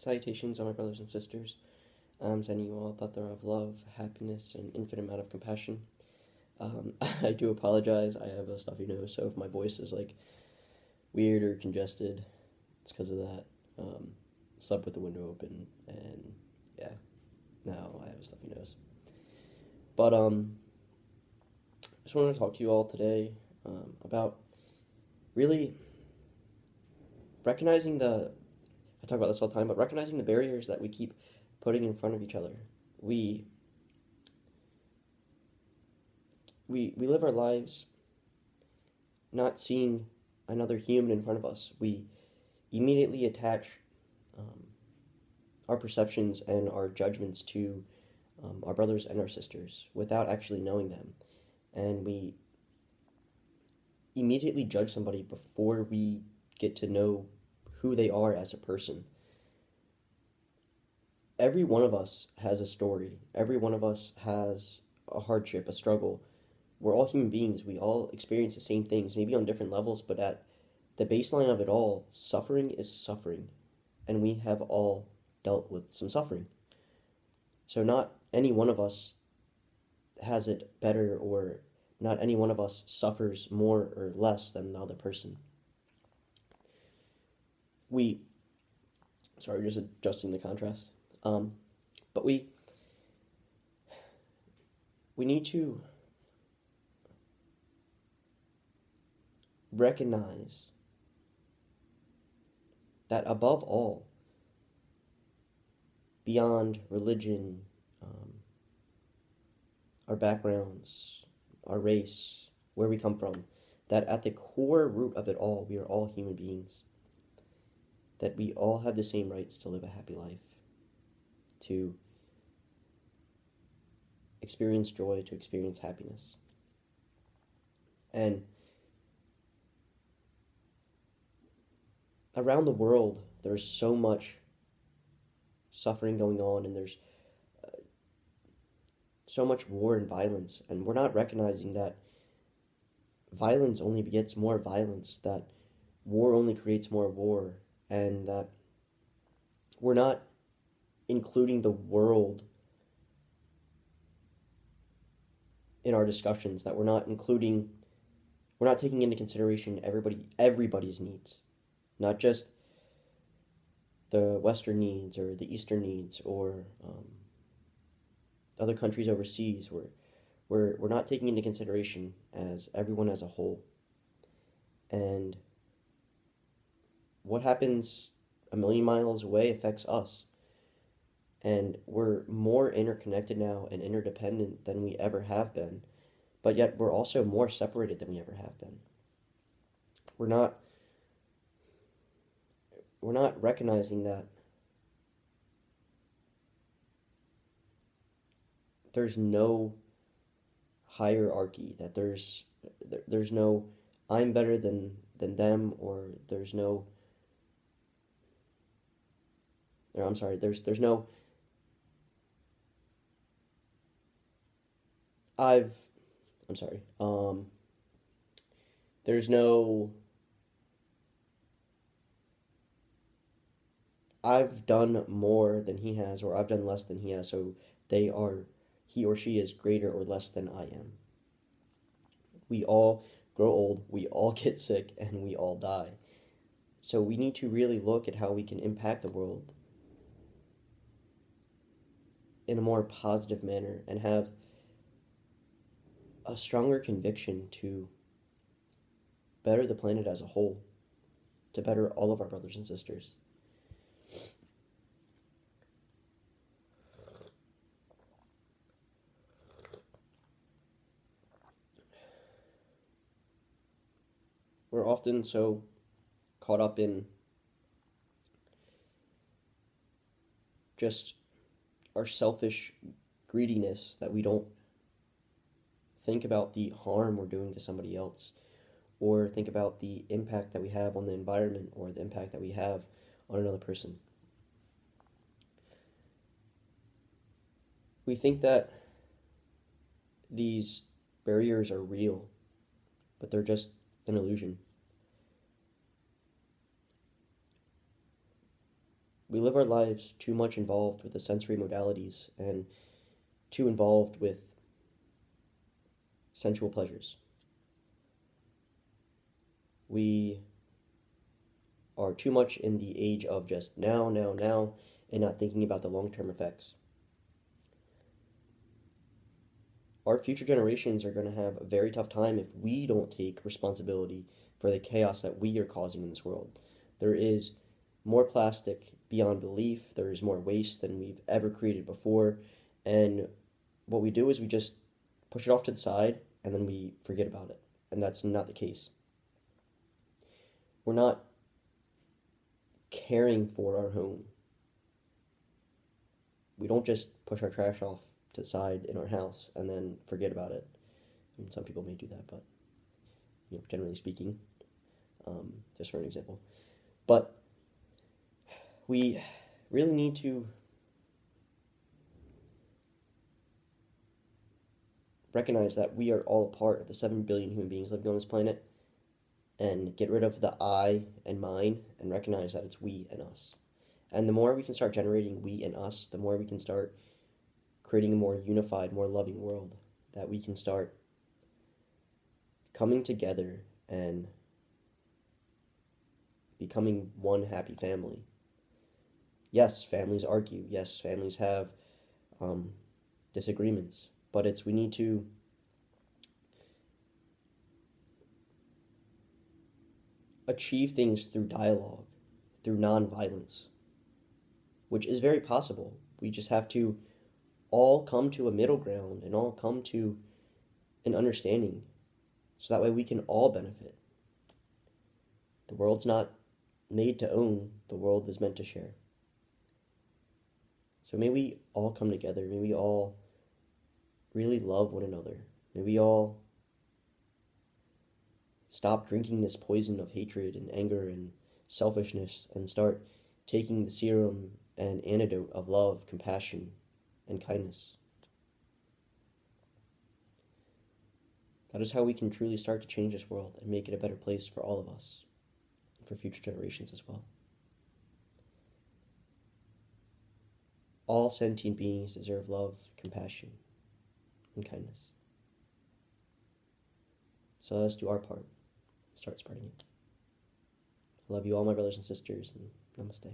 Salutations, all my brothers and sisters. I'm sending you all a plethora of love, happiness, and infinite amount of compassion. I do apologize. I have a stuffy nose, so if my voice is like weird or congested, it's because of that. Slept with the window open, and yeah, now I have a stuffy nose. But I just wanted to talk to you all today about really recognizing the. I talk about this all the time, but recognizing the barriers that we keep putting in front of each other. We we live our lives not seeing another human in front of us. We immediately attach um, our perceptions and our judgments to our brothers and our sisters without actually knowing them. And we immediately judge somebody before we get to know who they are as a person. Every one of us has a story, every one of us has a hardship, a struggle. We're all human beings. We all experience the same things, maybe on different levels, but at the baseline of it all, suffering is suffering. And we have all dealt with some suffering. So, not any one of us has it better, or not any one of us suffers more or less than the other person. We, sorry, just adjusting the contrast. But we need to recognize that above all, beyond religion, um, our backgrounds, our race, where we come from, that at the core root of it all, we are all human beings. That we all have the same rights to live a happy life, to experience joy, to experience happiness. And around the world, there's so much suffering going on, and there's so much war and violence, and we're not recognizing that violence only begets more violence, that war only creates more war, and that we're not including the world in our discussions, that we're not taking into consideration everybody's needs, not just the Western needs or the Eastern needs or other countries overseas. We're not taking into consideration as everyone as a whole. And what happens a million miles away affects us. And we're more interconnected now and interdependent than we ever have been, but yet we're also more separated than we ever have been. We're not we're not recognizing that there's no hierarchy, that there's no I'm better than them, or there's no, or I'm sorry, there's no I've I'm sorry. There's no I've done more than he has, or I've done less than he has, so he or she is greater or less than I am. We all grow old, we all get sick, and we all die. So we need to really look at how we can impact the world in a more positive manner and have a stronger conviction to better the planet as a whole, to better all of our brothers and sisters. We're often so caught up in just our selfish greediness that we don't think about the harm we're doing to somebody else, or think about the impact that we have on the environment, or the impact that we have on another person. We think that these barriers are real, but they're just an illusion. We live our lives too much involved with the sensory modalities and too involved with sensual pleasures. We are too much in the age of just now, now, now, and not thinking about the long-term effects. Our future generations are going to have a very tough time if we don't take responsibility for the chaos that we are causing in this world. There is more plastic beyond belief. There is more waste than we've ever created before. And what we do is we just push it off to the side and then we forget about it. And that's not the case. We're not caring for our home. We don't just push our trash off to the side in our house and then forget about it. I mean, some people may do that, but generally speaking, just for an example. But we really need to recognize that we are all a part of the 7 billion human beings living on this planet, and get rid of the I and mine and recognize that it's we and us. And the more we can start generating we and us, the more we can start creating a more unified, more loving world, that we can start coming together and becoming one happy family. Yes, families argue. Yes, families have disagreements. But we need to achieve things through dialogue, through nonviolence, which is very possible. We just have to all come to a middle ground and all come to an understanding so that way we can all benefit. The world's not made to own, the world is meant to share. So may we all come together, may we all really love one another, may we all stop drinking this poison of hatred and anger and selfishness and start taking the serum and antidote of love, compassion, and kindness. That is how we can truly start to change this world and make it a better place for all of us and for future generations as well. All sentient beings deserve love, compassion, and kindness. So let us do our part and start spreading it. I love you all, my brothers and sisters, and namaste.